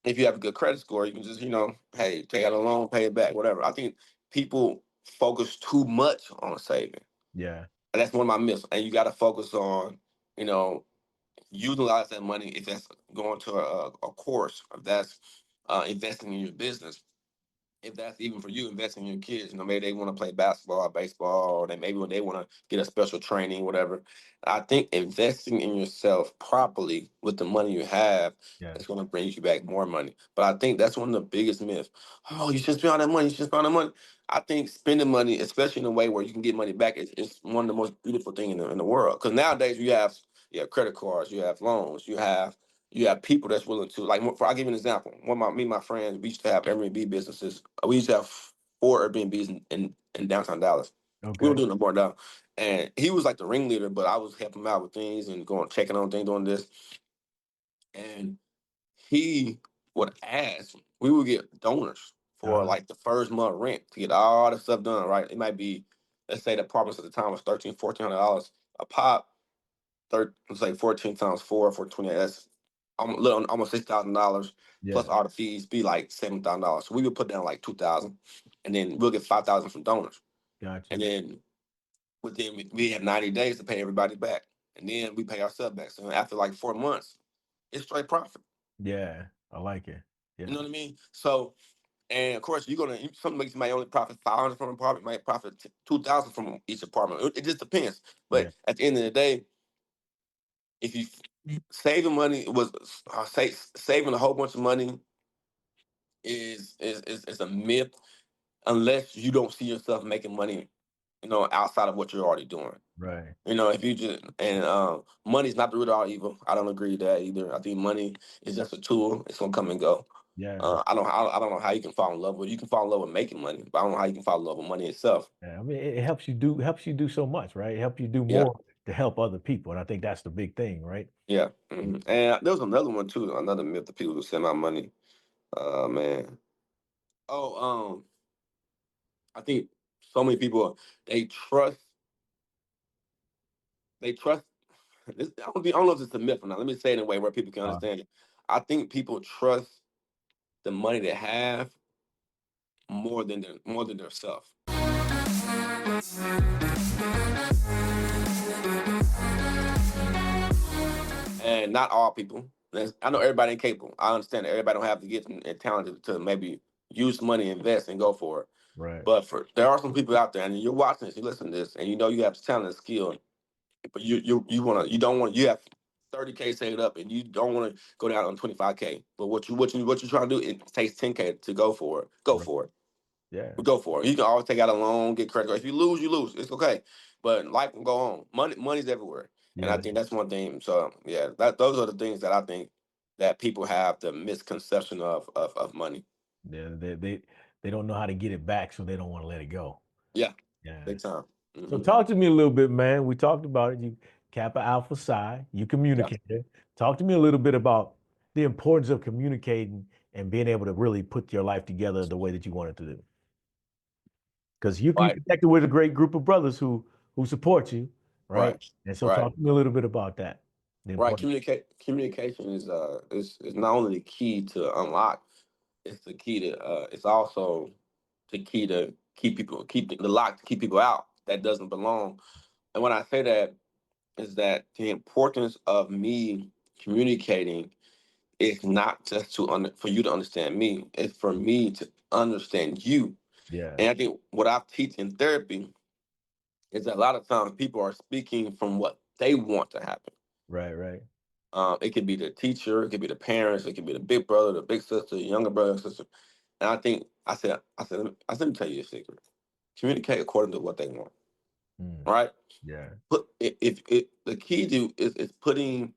if you have a good credit score, you can just, hey, take out a loan, pay it back, whatever. I think people focus too much on saving. Yeah. And that's one of my myths. And you got to focus on, you know, utilize that money if that's going to a course, if that's investing in your business, if that's even for you investing in your kids. Maybe they want to play basketball or baseball, or they maybe when they want to get a special training, whatever. I think investing in yourself properly with the money you have Yeah. is going to bring you back more money. But I think that's one of the biggest myths. Oh, you should spend all that money. You should spend all that money. I think spending money, especially in a way where you can get money back, is one of the most beautiful things in the world. Because nowadays you have credit cards, you have loans, you have people that's willing to, like, I'll give you an example. Me and my friends, we used to have Airbnb businesses. We used to have 4 Airbnbs in downtown Dallas. We Okay. don't do no more now. And he was like the ringleader, but I was helping him out with things and checking on things, doing this. And he would ask, we would get donors for Uh, like the first month rent to get all the stuff done, right? It might be, let's say the apartments at the time was $1,300-$1,400 a pop. It's like 14 times 4 for 28. That's almost $6,000 yeah. plus all the fees be like $7,000. So we would put down like 2,000, and then we'll get 5,000 from donors, Gotcha. and then within we have 90 days to pay everybody back, and then we pay ourselves back. So after like 4 months, it's straight profit. Yeah. I like it. You Yeah. know what I mean? So, and of course, some makes might only profit 500 from an apartment, might profit 2,000 from each apartment. It just depends. Yeah. But at the end of the day, if you saving money was saving a whole bunch of money is a myth unless you don't see yourself making money, outside of what you're already doing. Right. If you just and money's not the root of all evil. I don't agree with that either. I think money is just a tool. It's gonna come and go. Yeah. I don't know how you can fall in love with. You can fall in love with making money, but I don't know how you can fall in love with money itself. Yeah. I mean, it helps you do so much, right? It helps you do Yeah, more to help other people. And I think that's the big thing, right? yeah. And there was another one too. Another myth that people who send out money. Man. Oh, I think so many people they trust they trust. I don't know if it's a myth or not. Let me say it in a way where people can Uh, understand it. I think people trust the money they have more than their self. And not all people. I know everybody ain't capable. I understand that everybody don't have the gift and talent to maybe use money, invest, and go for it. right. But there are some people out there, and you're watching this, you listen to this, and you have talent and skill, but you don't want you have 30K saved up, and you don't want to go down on 25K. But what you trying to do? It takes 10K to go for it. Go Right. for it. Yeah. Go for it. You can always take out a loan, get credit. If you lose, you lose. It's okay. But life can go on. Money's everywhere, and I Yeah. think that's one thing. So yeah, those are the things that I think that people have the misconception of money. They don't know how to get it back, so they don't want to let it go. Yeah, Yeah. big time. So Hmm. talk to me a little bit, man. We talked about it. You Kappa Alpha Psi, you Yeah. communicator. Talk to me a little bit about the importance of communicating and being able to really put your life together the way that you want it to do. Because you Right. connected with a great group of brothers who support you, right? Right. And so Right. talk to me a little bit about that. The Right. importance. Communication is not only the key to unlock. It's also the key to keep the lock to keep people out that doesn't belong. And when I say that is that the importance of me communicating is not just for you to understand me, it's for me to understand you. Yeah. And I think what I teach in therapy is that a lot of times people are speaking from what they want to happen. Right, right. It could be the teacher, it could be the parents, it could be the big brother, the big sister, the younger brother, sister. And I think let me tell you a secret. Communicate according to what they want, Mm, right? yeah, Put if it the key to is putting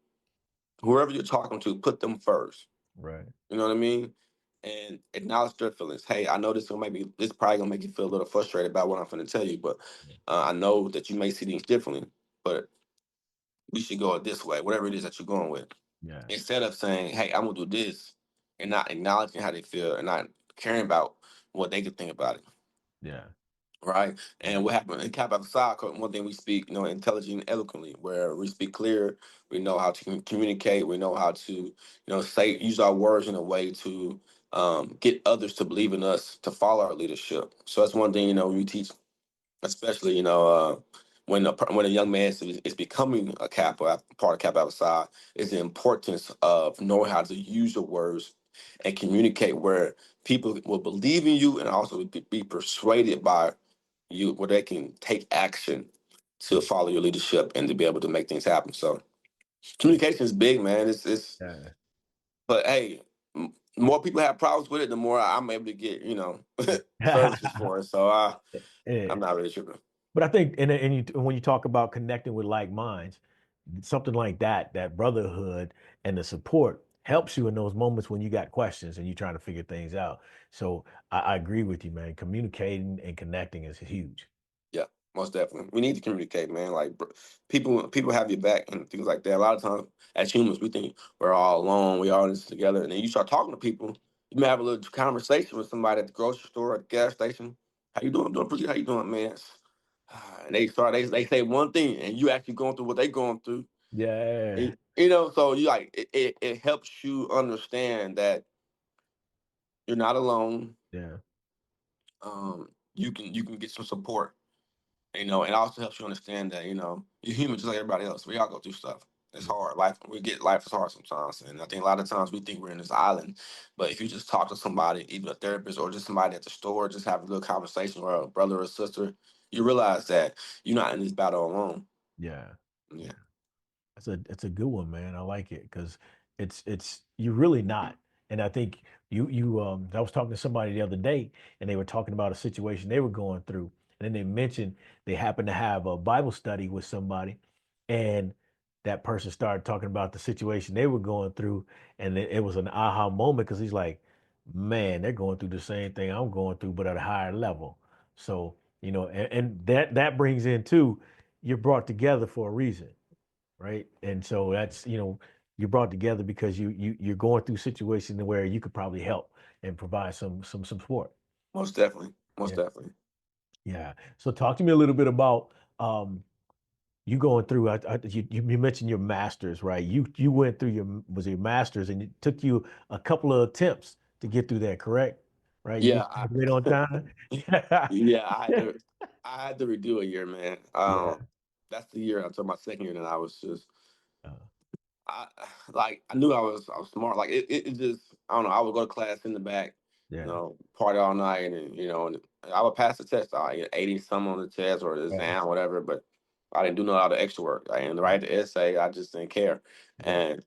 whoever you're talking to, put them first. right. You know what I mean? And acknowledge their feelings. Hey, I know this probably gonna make you feel a little frustrated about what I'm gonna tell you, but I know that you may see things differently, but we should go this way, whatever it is that you're going with. Yeah, Instead of saying, "Hey, I'm gonna do this," and not acknowledging how they feel and not caring about what they could think about it. yeah. right? And what happened in Cap Outside, one thing we speak, intelligently and eloquently, where we speak clear, we know how to communicate, we know how to, use our words in a way to get others to believe in us, to follow our leadership. So that's one thing, we teach, especially, when a young man is becoming a cap or part of Cap Outside, is the importance of knowing how to use your words and communicate where people will believe in you and also be persuaded by you, where they can take action to follow your leadership and to be able to make things happen. So communication is big, man. It's Yeah. but hey, more people have problems with it, the more I'm able to get, services for it. So Yeah. I'm not really tripping. But I think, when you talk about connecting with like minds, something like that, that brotherhood and the support helps you in those moments when you got questions and you're trying to figure things out. So I agree with you, man. Communicating and connecting is huge. Yeah, most definitely. We need to communicate, man. Like people have your back and things like that. A lot of times, as humans, we think we're all alone. We all in this together, and then you start talking to people. You may have a little conversation with somebody at the grocery store, at the gas station. How you doing? Doing pretty. How you doing, man? And they say one thing, and you actually going through what they going through. Yeah. So you like it helps you understand that you're not alone. Yeah. You can get some support. And also helps you understand that, you're human just like everybody else. We all go through stuff. It's hard. Life is hard sometimes. And I think a lot of times we think we're in this island. But if you just talk to somebody, even a therapist or just somebody at the store, just have a little conversation or a brother or sister, you realize that you're not in this battle alone. Yeah. Yeah. It's a good one, man. I like it because it's you're really not. And I think I was talking to somebody the other day and they were talking about a situation they were going through. And then they mentioned they happened to have a Bible study with somebody, and that person started talking about the situation they were going through, and it was an aha moment because he's like, man, they're going through the same thing I'm going through, but at a higher level. So, and that brings in too, you're brought together for a reason, right? And so that's, you're brought together because you're going through situations where you could probably help and provide some support. Most definitely. Most Yeah. definitely. Yeah. So talk to me a little bit about you going through. You mentioned your masters, right? You went through your masters, and it took you a couple of attempts to get through that, correct? Right? You Yeah. didn't graduate on time. Yeah, I had to redo a year, man. Yeah. That's the year until my second year, and I was just Uh, I I knew I was smart. Like it just I don't know. I would go to class in the back, yeah. party all night, and I would pass the test. I get 80 some on the test or the Yeah. exam, whatever. But I didn't do no other extra work. I didn't write the essay. I just didn't care. Yeah. And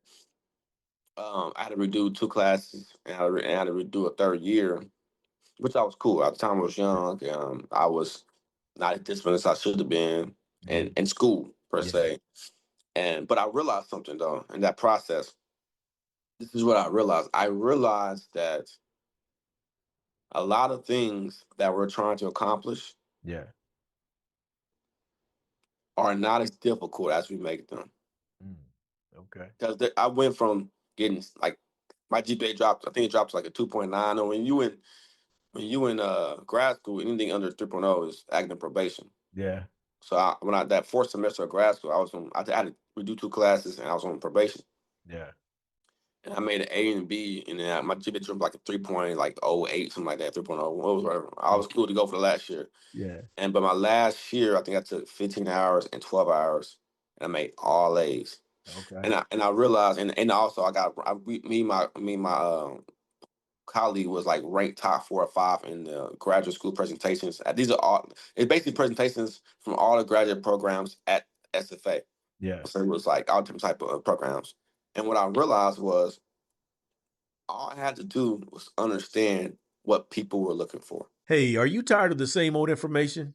I had to redo two classes, and I had to redo a third year, which I was cool. At the time, I was young. I was not as disciplined as I should have been Mhm. in school per Yeah. se. But I realized something though in that process. This is what I realized. I realized that a lot of things that we're trying to accomplish Yeah. are not as difficult as we make them. Mm. Okay. Because I went from getting like my GPA dropped. I think it dropped to like a 2.9. Or when you in grad school, anything under 3.0 is acting probation. Yeah. So that fourth semester of grad school, I had to redo two classes and I was on probation. Yeah. And I made an A and B, and then my GPA dropped like a 3.08, something like that, 3.0, whatever. I was cool to go for the last year. Yeah. But my last year, I think I took 15 hours and 12 hours, and I made all A's. Okay. And I realized, and also me and my colleague was like ranked top 4 or 5 in the graduate school presentations. These are all it's basically presentations from all the graduate programs at SFA. Yeah. So it was like all different type of programs. And what I realized was all I had to do was understand what people were looking for. Hey, are you tired of the same old information?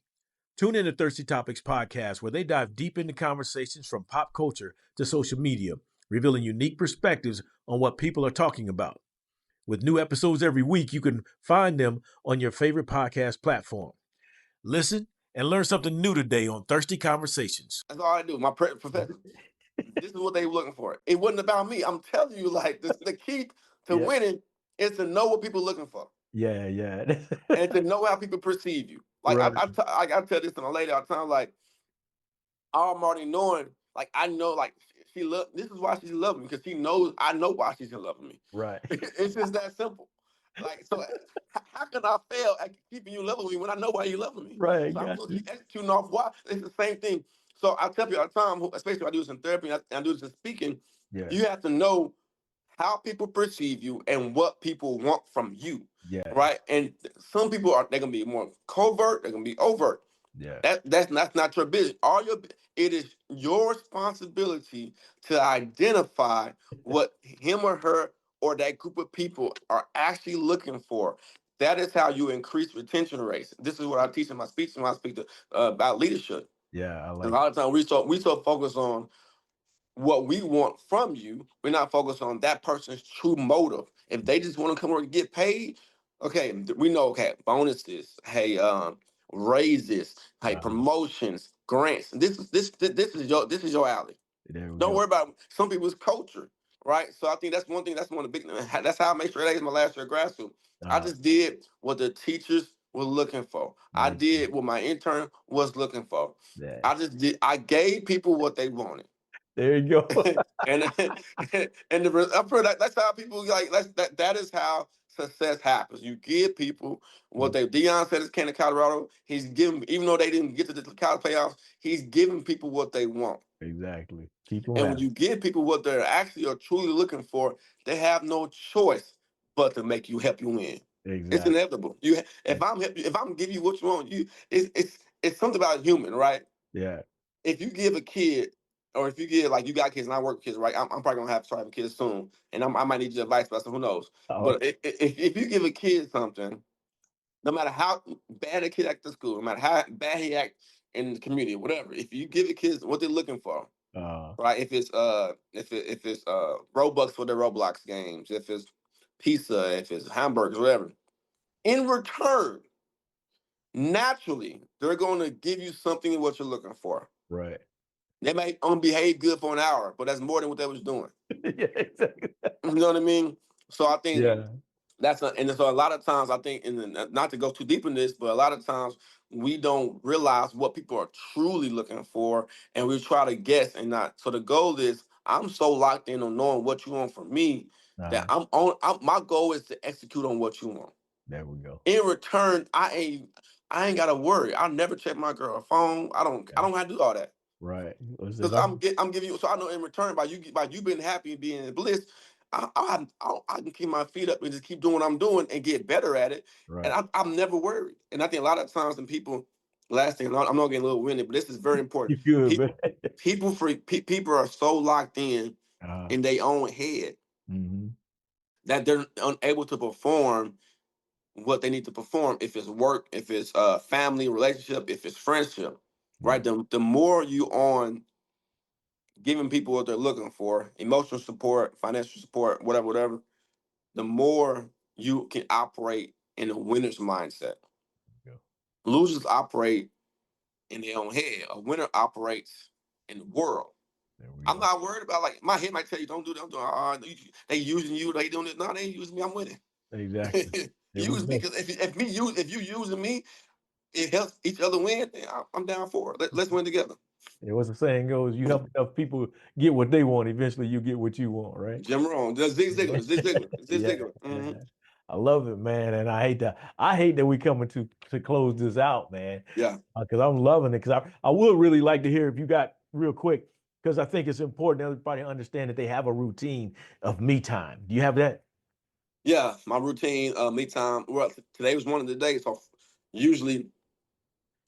Tune in to Thirsty Topics podcast, where they dive deep into conversations from pop culture to social media, revealing unique perspectives on what people are talking about. With new episodes every week, you can find them on your favorite podcast platform. Listen and learn something new today on Thirsty Conversations. That's all I do. My professor, this is what they were looking for. It wasn't about me. I'm telling you, like the key to Yeah. winning is to know what people are looking for. Yeah, yeah. and to know how people perceive you. Like Right. I tell this to my lady all the time. Like I'm already knowing. Like I know. Like she love. This is why she's loving me because she knows. I know why she's loving me. Right. It's just that simple. Like so, how can I fail at keeping you loving me when I know why you loving me? Right. So I'm Got gonna you. keep executing off why. It's the same thing. So I tell people all the time, especially when I do this in therapy and I do this in speaking. Yeah. You have to know how people perceive you and what people want from you, Yeah. right? And some people are they're gonna be more covert, they're gonna be overt. Yeah. That's not your business. It is your responsibility to identify what him or her or that group of people are actually looking for. That is how you increase retention rates. This is what I teach in my speech when I speak about leadership. Yeah. I And a like lot of times we so focused on what we want from you. We're not focused on that person's true motive. If they just want to come over and get paid, okay, we know. Okay, bonuses, hey, raises, hey, promotions, grants. This is your alley. there we Don't go. worry about some people's culture, right? So I think that's one thing. That's one of the big. That's how I make sure that is my last year of grad school. I Uh, just did what the teachers were looking for. I there, did what my intern was looking for. yeah. I just did. I gave people what they wanted. There you go. and I'm pretty, that's how people like that is how success happens. You give people what they Deion said is King of Colorado. He's giving even though they didn't get to the college playoffs, he's giving people what they want. Exactly. Keep them And when happy. you give people what they're actually or truly looking for, they have no choice but to make you help you win. It's Exactly. inevitable. If I'm giving you what you want, it's something about human, right? Yeah. If you give a kid, or if you give like you got kids and I work with kids, right? I'm probably gonna have to start having kids soon, and I might need your advice, but who knows? Oh, But if you give a kid something, no matter how bad a kid acts at school, no matter how bad he act in the community, whatever, if you give the kids what they're looking for, right? If it's Robux for their Roblox games, if it's pizza, if it's hamburgers, whatever, in return, naturally they're going to give you something what you're looking for. right. They may only behave good for an hour, but that's more than what they was doing. Yeah. Exactly. You know what I mean? So I think Yeah. and so a lot of times I think, not to go too deep in this, but a lot of times we don't realize what people are truly looking for, and we try to guess and not. So the goal is I'm so locked in on knowing what you want from me that my goal is to execute on what you want. There we go. In return, I ain't gotta worry. I'll never check my girl phone. I Yeah. don't have to do all that. Right. What's Because this? I'm giving you, so I know in return by you being happy and being in bliss, I can keep my feet up and just keep doing what I'm doing and get better at it, and Right. I'm never worried. And I think a lot of times when people, last thing, I'm not getting a little winded, but this is very important. You good, People man. people are so locked uh, in their own head hmm that they're unable to perform what they need to perform. If it's work, if it's family relationship, if it's friendship, Yeah. right? The more you on giving people what they're looking for, emotional support, financial support, whatever, the more you can operate in a winner's mindset. Yeah. Losers operate in their own head. A winner operates in the world. There we I'm go. not worried about like my head might tell you don't do that. I'm doing, they using you. They doing it. No, they ain't using me. I'm winning. Exactly. There we Use me go. because if you using me, it helps each other win. Then I'm down for it. Let's win together. And what's the saying goes, you help enough people get what they want, eventually you get what you want, right? Jim Rohn, Zig Yeah. Ziglar, Zig Ziglar, Zig Yeah. Ziglar. Yeah. I love it, man. And I hate that we coming to close this out, man. Yeah. Because I'm loving it. Because I would really like to hear if you got real quick, because I think it's important that everybody understand that they have a routine of me time. Do you have that? Yeah, my routine, me time. Well, today was one of the days. So usually,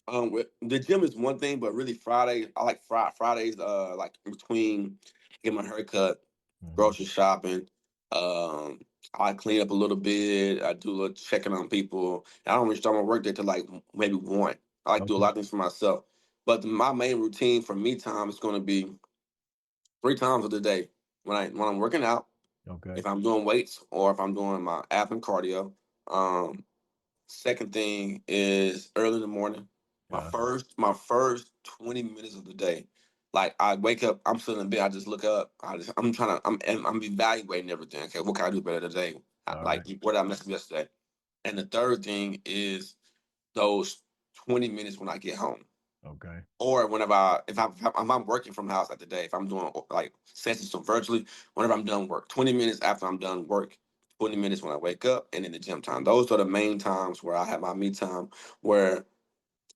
the gym is one thing, but really Friday, I like Fridays. Like in between, get my haircut, Mhm. grocery shopping. I clean up a little bit. I do a little checking on people. I don't really start my work day till like maybe 1. I like to do a Okay. lot of things for myself. But my main routine for me time is going to be 3 times of the day when I'm working out, Okay. if I'm doing weights, or if I'm doing my ab and cardio. Um, Second thing is early in the morning. Uh, My first 20 minutes of the day. Like I wake up, I'm sitting in bed, I just look up. I'm evaluating everything. Okay, what can I do better today? all Like right. what did I mess up yesterday? And the third thing is those 20 minutes when I get home. Okay. Or whenever if I'm working from the house at the day, if I'm doing like sessions so virtually, whenever I'm done work, 20 minutes after I'm done work, 20 minutes when I wake up, and in the gym time. Those are the main times where I have my me time, where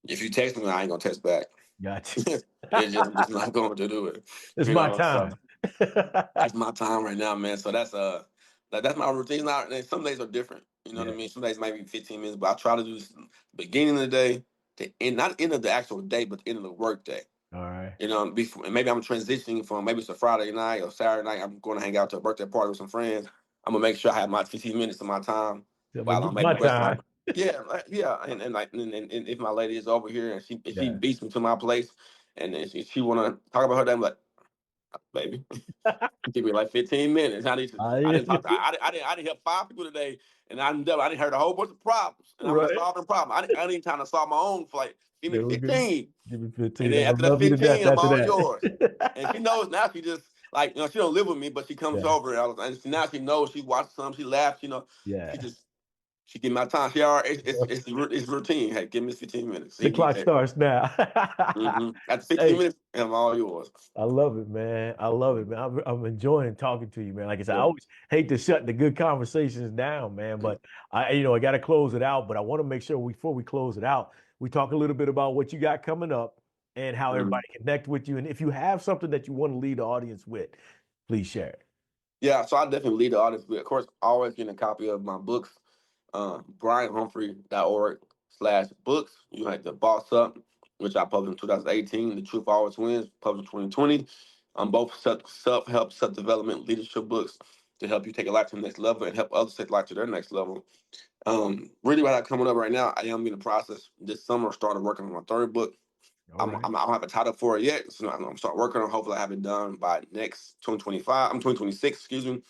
if you text me, I ain't gonna text back. Gotcha. I'm just not going to do it. It's You my know, so time. that's my time right now, man. So that's my routine. Now, and some days are different. You know what I Yeah. mean? Some days might be 15 minutes, but I try to do this beginning of the day to end, not end of the actual day, but the end of the work day. All right. You know, before, and maybe I'm transitioning from maybe it's a Friday night or Saturday night. I'm going to hang out to a birthday party with some friends. I'm gonna make sure I have my 15 minutes of my time Yeah, but while this I'm is maybe my resting. time. Yeah, yeah, and if my lady is over here and she Yeah. beats me to my place, and then she wanna talk about her day, I'm like, baby, give me like 15 minutes. I I, didn't talk to I didn't help 5 people today, and I didn't heard a whole bunch of problems, and I'm not right. solving problems. I didn't trying to solve my own for like give me There we go. 15. Give me And 15. then I'm after gonna that love you to death 15, I'm after all yours. that. And she knows now. She just like she don't live with me, but she comes Yeah. over and now she knows. She watches some. She laughs. She Yeah. just she give me my time. She already it's routine. Hey, give me 15 minutes. The clock starts now. After 15 Hey, minutes, I'm all yours. I love it, man. I love it, man. I'm enjoying talking to you, man. Like I said, I Yeah. always hate to shut the good conversations down, man. But I got to close it out. But I want to make sure before we close it out, we talk a little bit about what you got coming up and how Mhm. everybody connect with you. And if you have something that you want to lead the audience with, please share it. Yeah, so I definitely lead the audience. But of course, always getting a copy of my books, BryanHumphrey.org/books. You have the Boss Up, which I published in 2018. The Truth Always Wins, published in 2020. Both self-help, self-development, leadership books to help you take a life to the next level and help others take life to their next level. Really, what I have coming up right now, I am in the process this summer. Started working on my third book. All right. I don't have a title for it yet, so I'm start working on. Hopefully, I have it done by next 2025. I'm 2026, excuse me.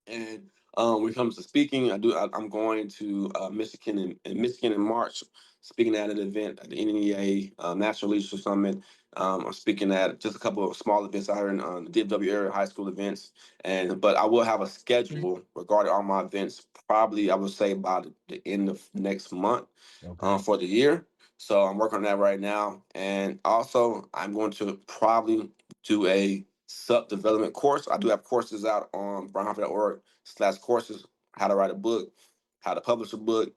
And when it comes to speaking, I'm going to Michigan in March, speaking at an event at the NEA National Leadership Summit. I'm speaking at just a couple of small events out here in the DFW area, high school events, but I will have a schedule regarding all my events. Probably, I would say by the end of next month Okay. for the year. So I'm working on that right now, and also I'm going to probably do a sub-development course. I do have courses out on bryanhumphrey.org/courses, how to write a book, how to publish a book,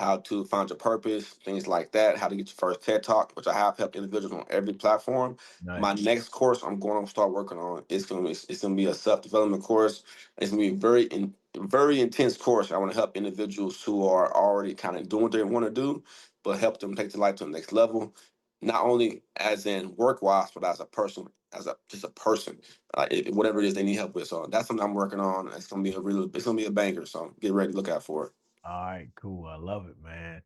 how to find your purpose, things like that, how to get your first TED Talk, which I have helped individuals on every platform. My Nice. next course I'm going to start working on, it's gonna be a self-development course. It's gonna be a very intense course. I want to help individuals who are already kind of doing what they want to do, but help them take their life to the next level, not only as in work wise, but as a person, just a person, whatever it is they need help with. So that's something I'm working on. It's gonna be it's gonna be a banger. So get ready to look out for it. All right, cool. I love it, man.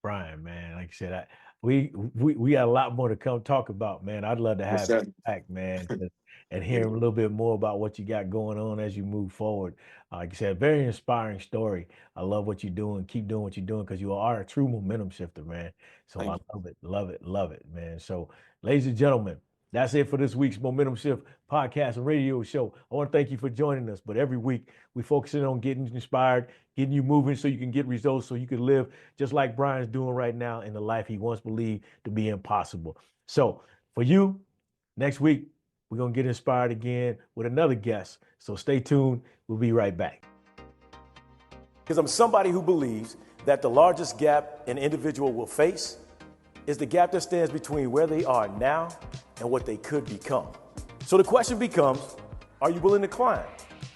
Brian, man, like I said, we got a lot more to come talk about, man. I'd love to Yes, have sir. you back, man, and Yeah. hear a little bit more about what you got going on as you move forward. Like I said, very inspiring story. I love what you're doing. Keep doing what you're doing because you are a true momentum shifter, man. So I Thank you. love it, man. So, ladies and gentlemen, that's it for this week's Momentum Shift podcast and radio show. I want to thank you for joining us. But every week we focus in on getting inspired, getting you moving so you can get results, so you can live just like Brian's doing right now in the life he once believed to be impossible. So for you, next week, we're going to get inspired again with another guest. So stay tuned. We'll be right back. Because I'm somebody who believes that the largest gap an individual will face is the gap that stands between where they are now and what they could become. So the question becomes, are you willing to climb?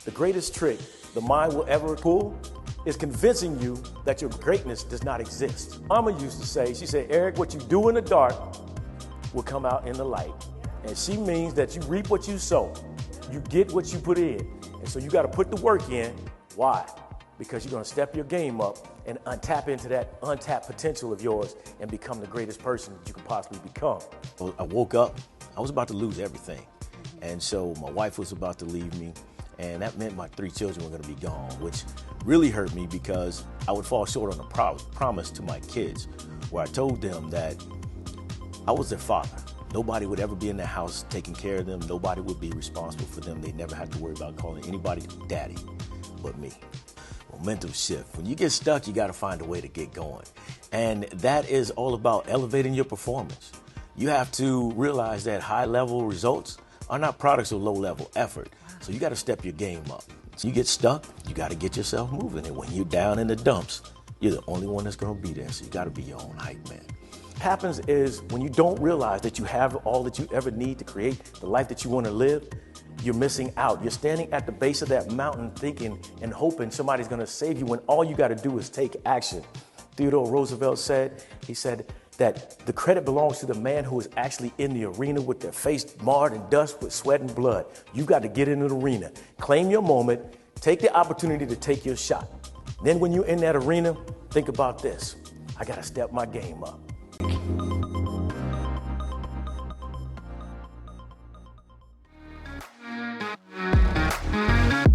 The greatest trick the mind will ever pull is convincing you that your greatness does not exist. Mama used to say, she said, Eric, what you do in the dark will come out in the light. And she means that you reap what you sow. You get what you put in. And so you got to put the work in. Why? Because you're going to step your game up and tap into that untapped potential of yours and become the greatest person that you can possibly become. I woke up, I was about to lose everything. And so my wife was about to leave me, and that meant my 3 children were going to be gone, which really hurt me because I would fall short on a promise to my kids where I told them that I was their father. Nobody would ever be in the house taking care of them. Nobody would be responsible for them. They never had to worry about calling anybody daddy but me. Momentum shift. When you get stuck, you got to find a way to get going. And that is all about elevating your performance. You have to realize that high-level results are not products of low-level effort. So you got to step your game up. So you get stuck, you got to get yourself moving. And when you're down in the dumps, you're the only one that's going to be there. So you got to be your own hype man. What happens is when you don't realize that you have all that you ever need to create the life that you want to live, you're missing out. You're standing at the base of that mountain thinking and hoping somebody's going to save you when all you got to do is take action. Theodore Roosevelt said, he said that the credit belongs to the man who is actually in the arena with their face marred in dust with sweat and blood. You got to get into the arena, claim your moment, take the opportunity to take your shot. Then when you're in that arena, think about this. I got to step my game up.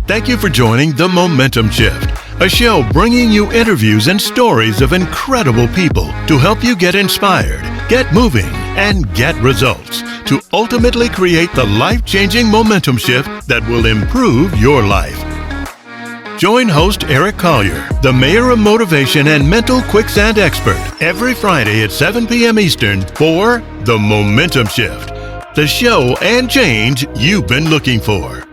Thank you for joining The Momentum Shift, a show bringing you interviews and stories of incredible people to help you get inspired, get moving, and get results to ultimately create the life-changing momentum shift that will improve your life. Join host Eric Collier, the mayor of motivation and mental quicksand expert, every Friday at 7 p.m. Eastern for The Momentum Shift, the show and change you've been looking for.